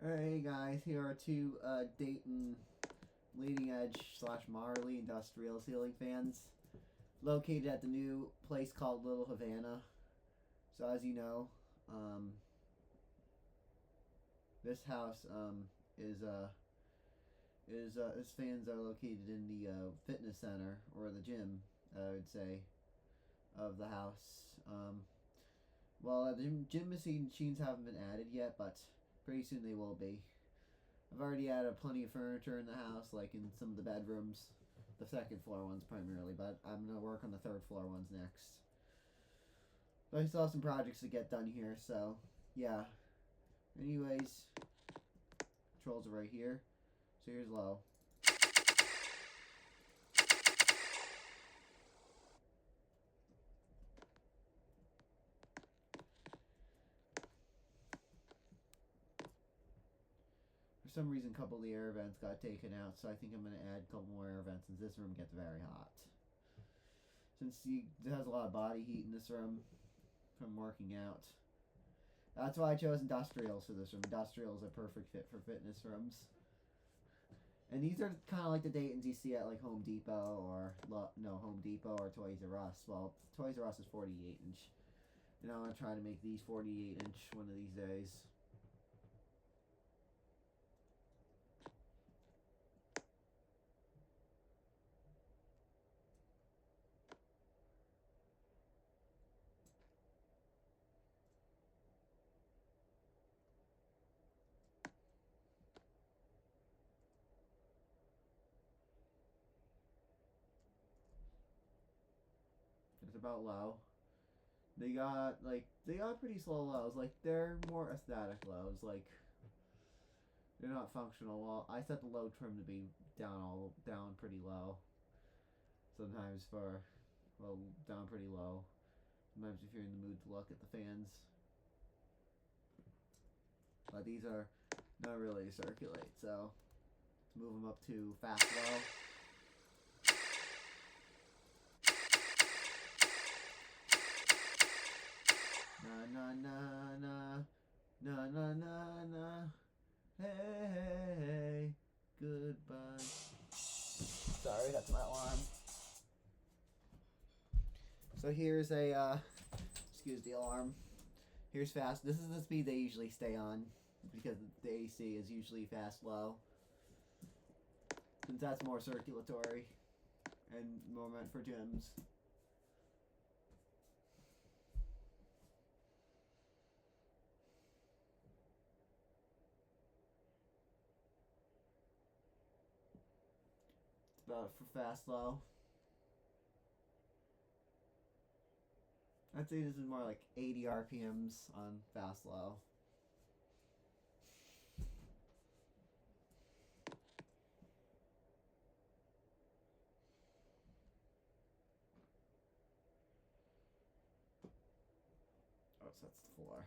Alright guys, here are two Dayton leading edge / Marley industrial ceiling fans located at the new place called Little Havana. So as you know, this house its fans are located in the fitness center, or the gym, I would say, of the house. Well, the gym machines haven't been added yet, but pretty soon they will be. I've already added plenty of furniture in the house, like in some of the bedrooms, the second floor ones primarily, but I'm going to work on the third floor ones next. But I still have some projects to get done here, so yeah. Anyways, controls are right here. So here's low. For some reason, a couple of the air vents got taken out, so I think I'm going to add a couple more air vents since this room gets very hot. Since it has a lot of body heat in this room from working out. That's why I chose industrials for this room. Industrials are perfect fit for fitness rooms. And these are kind of like the Daytons you see at like Home Depot or Toys R Us. Well, Toys R Us is 48 inch. And I'm going to try to make these 48 inch one of these days. It's about low. They got pretty slow lows. Like, they're more aesthetic lows. Like, they're not functional. Well, I set the low trim to be down pretty low. Sometimes down pretty low. Sometimes if you're in the mood to look at the fans. But these are not really circulate, so let's move them up to fast low. Na na na na na na na. Hey, goodbye. Sorry, that's my alarm. So here's excuse the alarm. Here's fast. This is the speed they usually stay on because the AC is usually fast low. Since that's more circulatory and more meant for gyms. About for fast low. I'd say this is more like 80 RPMs on fast low. Oh, so that's the floor.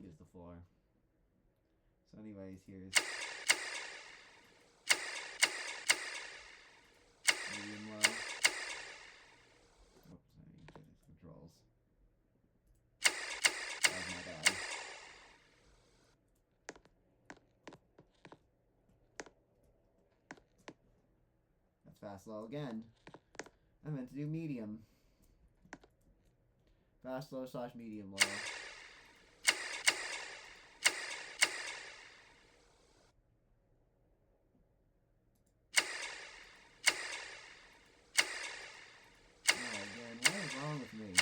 Here's the floor. So anyways, here's medium low. Oops, I need to get his controls. That was my bad. That's fast low again. I meant to do medium. Fast low / medium low. What is wrong with me?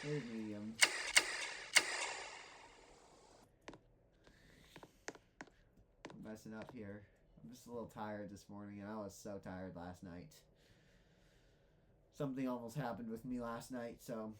Here's medium. I'm messing up here. I'm just a little tired this morning, and I was so tired last night. Something almost happened with me last night, so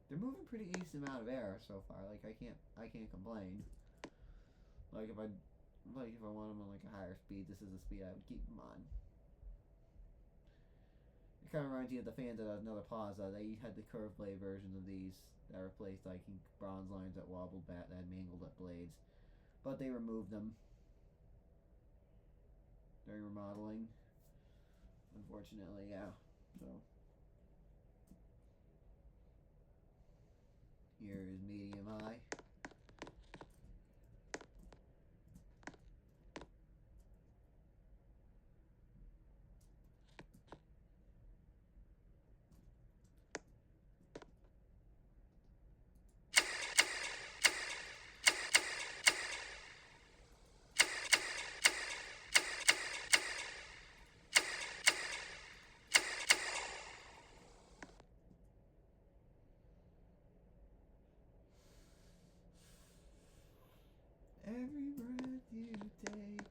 they're moving pretty decent amount of air so far. Like, I can't complain. Like if I want them on like a higher speed, this is the speed I would keep them on. It kind of reminds you of the fans at another plaza. They had the curved blade versions of these that replaced like bronze lines that wobbled back, that had mangled up blades, but they removed them during remodeling. Unfortunately, yeah. So here is medium high. Every breath you take.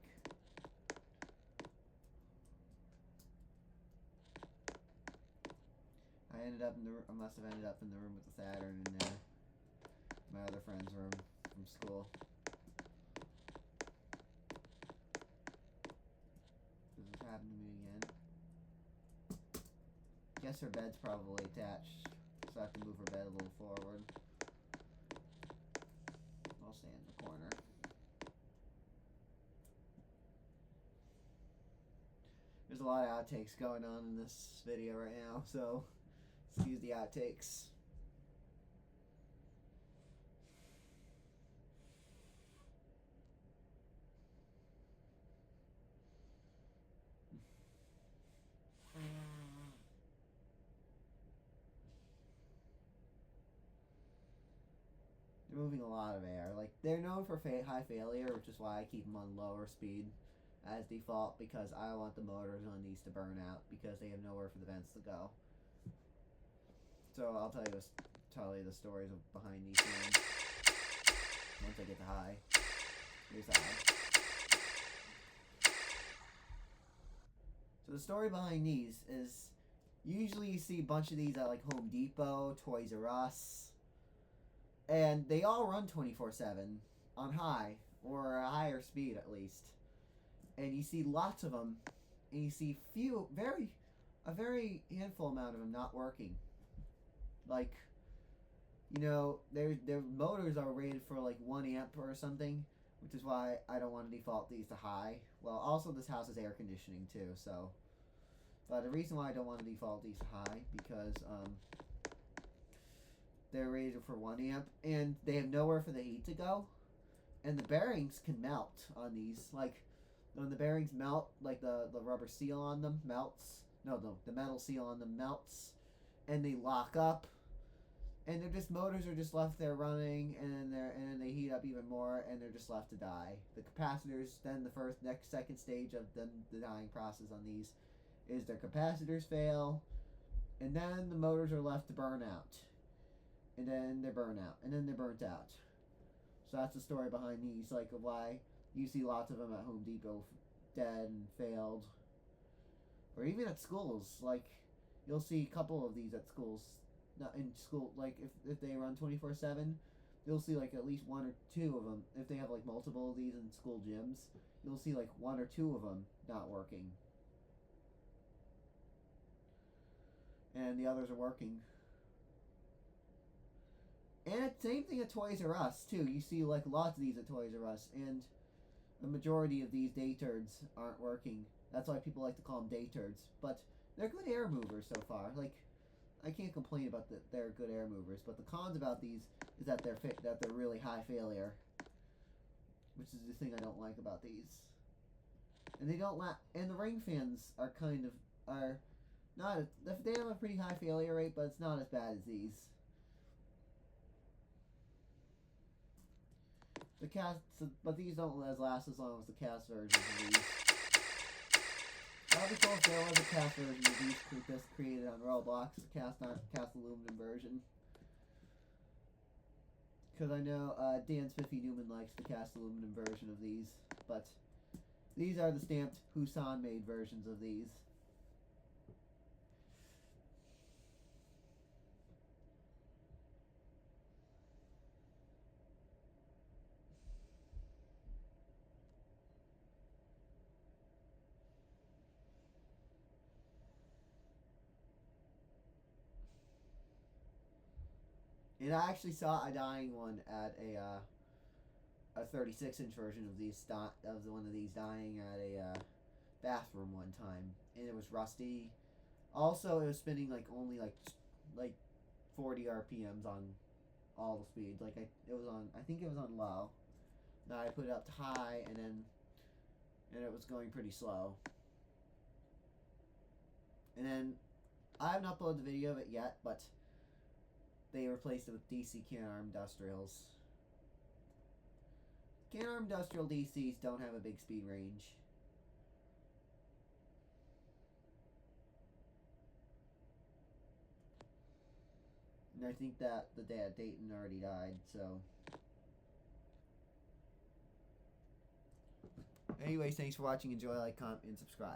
I must have ended up in the room with the Saturn in there. My other friend's room from school. Does this happen to me again? Guess her bed's probably attached, so I have to move her bed a little forward. I'll stand in the corner. There's a lot of outtakes going on in this video right now, so excuse the outtakes. They're moving a lot of air. Like, they're known for high failure, which is why I keep them on lower speed as default, because I want the motors on these to burn out because they have nowhere for the vents to go. So I'll tell you the stories behind these things once I get to high. Here's high. So the story behind these is usually you see a bunch of these at like Home Depot, Toys R Us, and they all run 24/7 on high or a higher speed at least. And you see lots of them, and you see a very handful amount of them not working. Like, you know, their motors are rated for like 1 amp or something, which is why I don't want to default these to high. Well, also this house is air conditioning too, so. But the reason why I don't want to default these to high, because they're rated for 1 amp, and they have nowhere for the heat to go, and the bearings can melt on these. Like, when the bearings melt, like the rubber seal on them melts. No, the metal seal on them melts, and they lock up, and they're just motors are just left there running, and then they heat up even more, and they're just left to die. The capacitors, then the second stage of the dying process on these is their capacitors fail, and then the motors are left to burn out, and then they burn out, and then they're burnt out. So that's the story behind these, like why you see lots of them at Home Depot dead and failed, or even at schools. Like, you'll see a couple of these at schools. Not in school, like if they run 24/7, you'll see like at least 1 or 2 of them. If they have like multiple of these in school gyms, you'll see like 1 or 2 of them not working, and the others are working. And same thing at Toys R Us too. You see like lots of these at Toys R Us, and the majority of these day turds aren't working. That's why people like to call them day turds. But they're good air movers so far. Like, I can't complain about they're good air movers. But the cons about these is that they're really high failure, which is the thing I don't like about these. And they don't and the ring fans are not. They have a pretty high failure rate, but it's not as bad as these. But these don't last as long as the cast versions of these. That'd be cool if there was a cast version of these just created on Roblox, the cast aluminum version. Because I know Dan Spiffy Newman likes the cast aluminum version of these, but these are the stamped Husan made versions of these. And I actually saw a dying one at a 36-inch version of one of these dying at a bathroom one time, and it was rusty. Also, it was spinning like only like 40 RPMs on all the speeds. Like I think it was on low. Now I put it up to high, and it was going pretty slow. And then I haven't uploaded the video of it yet, but they replaced it with DC Can-Arm Industrials. Can-Arm Industrial DCs don't have a big speed range. And I think that the day at Dayton already died, so. Anyways, thanks for watching. Enjoy, like, comment, and subscribe.